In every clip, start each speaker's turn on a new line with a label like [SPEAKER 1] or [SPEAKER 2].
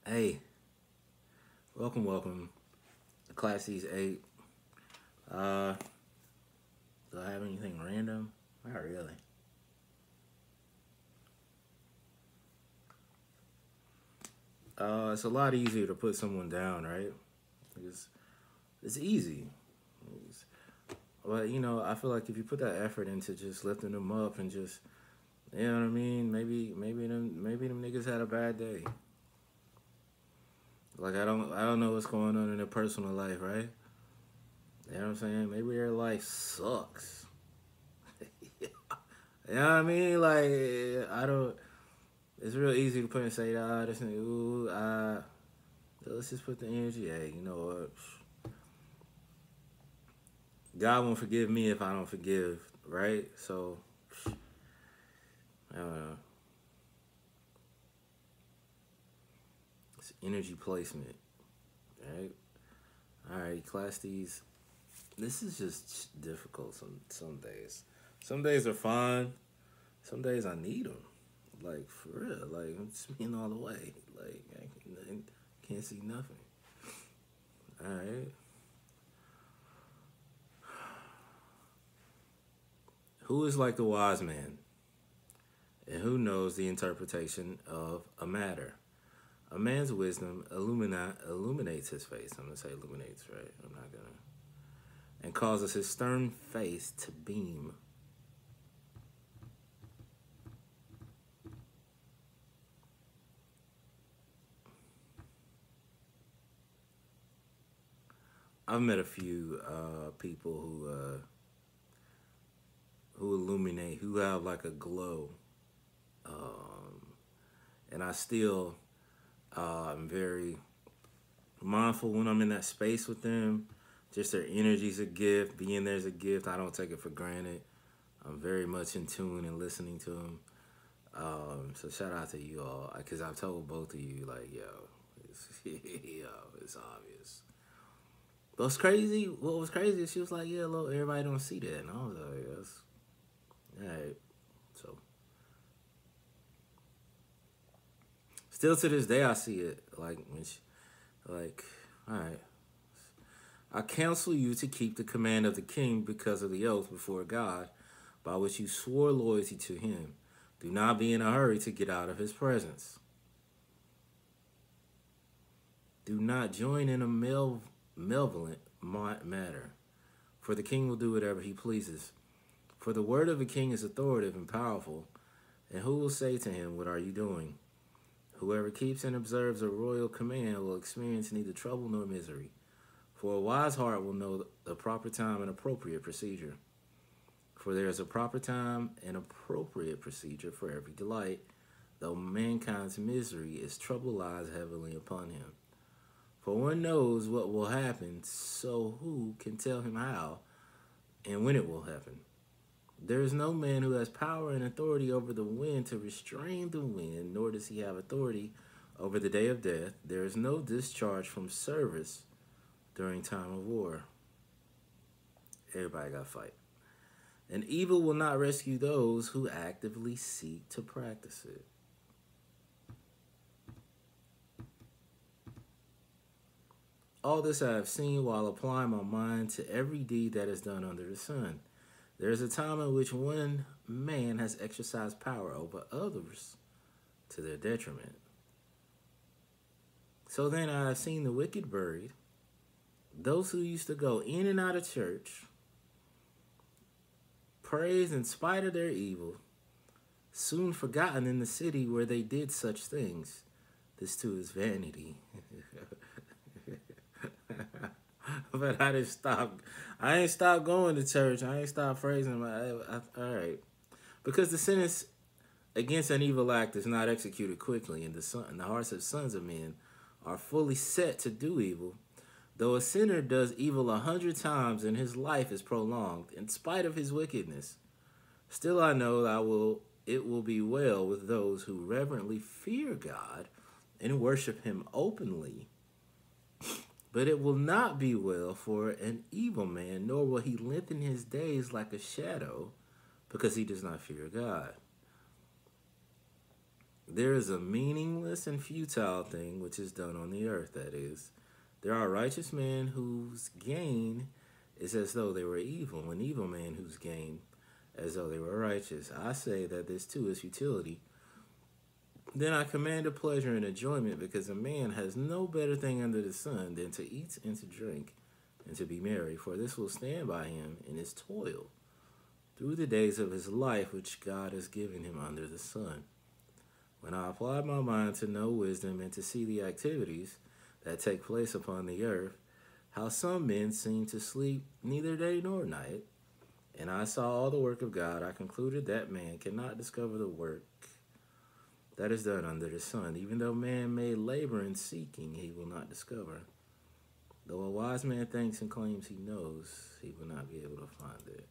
[SPEAKER 1] Hey, welcome to Class C's 8. Uh, do I have anything random? Not really. It's a lot easier to put someone down, right? It's, it's easy. It's- but, I feel like if you put that effort into just lifting them up and just, you know what I mean? Maybe them niggas had a bad day. Like, I don't know what's going on in their personal life, right? You know what I'm saying? Maybe their life sucks. You know what I mean? Like, I don't. It's real easy to put and say, this nigga, ooh, let's just put the energy. Hey, you know what? God won't forgive me if I don't forgive, right? So, I don't know. It's energy placement, right? All right, class these. This is just difficult some days. Some days are fun. Some days I need them. Like, for real. Like, I'm spinning all the way. Like, can't see nothing. All right. Who is like the wise man? And who knows the interpretation of a matter? A man's wisdom illuminates his face. I'm gonna say illuminates, right? I'm not gonna. And causes his stern face to beam. I've met a few people who illuminate, who have like a glow, and I still am very mindful when I'm in that space with them. Just their energy's a gift. Being there's a gift. I don't take it for granted. I'm very much in tune and listening to them. So shout out to you all, because I've told both of you like, yo, yo, it's obvious. But what's crazy? What was crazy is she was like, yeah, look, everybody don't see that, and I was like, yes, all right. So still to this day, I see it like when she, like, all right. I counsel you to keep the command of the king because of the oath before God, by which you swore loyalty to him. Do not be in a hurry to get out of his presence. Do not join in a malevolent matter, for the king will do whatever he pleases. For the word of a king is authoritative and powerful, and who will say to him, what are you doing? Whoever keeps and observes a royal command will experience neither trouble nor misery, for a wise heart will know the proper time and appropriate procedure. For there is a proper time and appropriate procedure for every delight, though mankind's misery is trouble lies heavily upon him. For one knows what will happen, so who can tell him how and when it will happen? There is no man who has power and authority over the wind to restrain the wind, nor does he have authority over the day of death. There is no discharge from service during time of war. Everybody got to fight. And evil will not rescue those who actively seek to practice it. All this I have seen while applying my mind to every deed that is done under the sun. There is a time in which one man has exercised power over others to their detriment. So then I have seen the wicked buried, those who used to go in and out of church, praise in spite of their evil, soon forgotten in the city where they did such things. This too is vanity. But I didn't stop. I ain't stopped going to church. I ain't stopped praising. All right, because the sentence against an evil act is not executed quickly, and the hearts of sons of men are fully set to do evil. Though a sinner does evil 100 times and his life is prolonged, in spite of his wickedness, still I know that it will be well with those who reverently fear God and worship him openly. But it will not be well for an evil man, nor will he lengthen his days like a shadow, because he does not fear God. There is a meaningless and futile thing which is done on the earth, that is, there are righteous men whose gain is as though they were evil, and evil men whose gain as though they were righteous. I say that this too is futility. Then I command a pleasure and enjoyment, because a man has no better thing under the sun than to eat and to drink and to be merry, for this will stand by him in his toil through the days of his life which God has given him under the sun. When I applied my mind to know wisdom and to see the activities that take place upon the earth, how some men seem to sleep neither day nor night, and I saw all the work of God, I concluded that man cannot discover the work that is done under the sun. Even though man may labor in seeking, he will not discover. Though a wise man thinks and claims he knows, he will not be able to find it.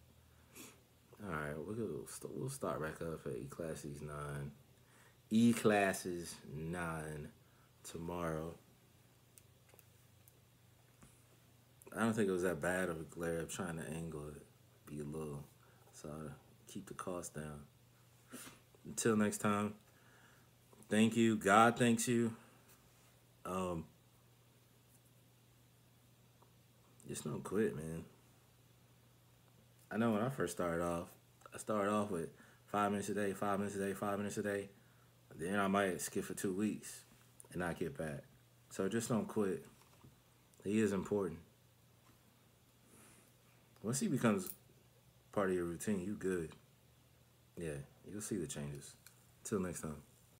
[SPEAKER 1] All right, we'll start back up at Ecclesiastes 9. Ecclesiastes 9 tomorrow. I don't think it was that bad of a glare. I'm trying to angle it, be a little, so to keep the cost down. Until next time, thank you. God thanks you. Just don't quit, man. I know when I first started off with 5 minutes a day, 5 minutes a day, 5 minutes a day. Then I might skip for 2 weeks and not get back. So just don't quit. He is important. Once he becomes part of your routine, you good. Yeah, you'll see the changes. Till next time.